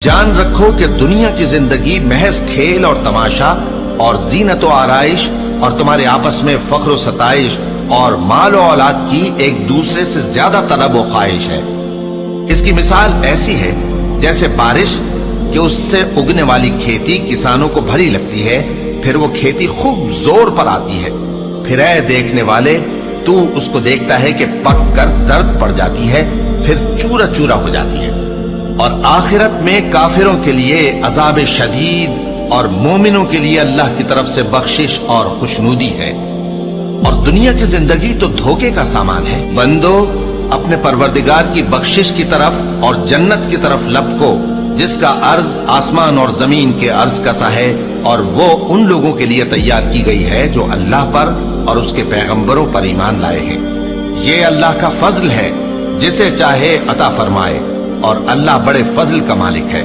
جان رکھو کہ دنیا کی زندگی محض کھیل اور تماشا اور زینت و آرائش اور تمہارے آپس میں فخر و ستائش اور مال و اولاد کی ایک دوسرے سے زیادہ طلب و خواہش ہے۔ اس کی مثال ایسی ہے جیسے بارش کہ اس سے اگنے والی کھیتی کسانوں کو بھلی لگتی ہے، پھر وہ کھیتی خوب زور پر آتی ہے، پھر اے دیکھنے والے تو اس کو دیکھتا ہے کہ پک کر زرد پڑ جاتی ہے، پھر چورا چورا ہو جاتی ہے۔ اور آخرت میں کافروں کے لیے عذاب شدید اور مومنوں کے لیے اللہ کی طرف سے بخشش اور خوشنودی ہے۔ اور دنیا کی زندگی تو دھوکے کا سامان ہے۔ بندو اپنے پروردگار کی بخشش کی طرف اور جنت کی طرف لپکو جس کا عرض آسمان اور زمین کے عرض کا سا ہے، اور وہ ان لوگوں کے لیے تیار کی گئی ہے جو اللہ پر اور اس کے پیغمبروں پر ایمان لائے ہیں۔ یہ اللہ کا فضل ہے، جسے چاہے عطا فرمائے، اور اللہ بڑے فضل کا مالک ہے۔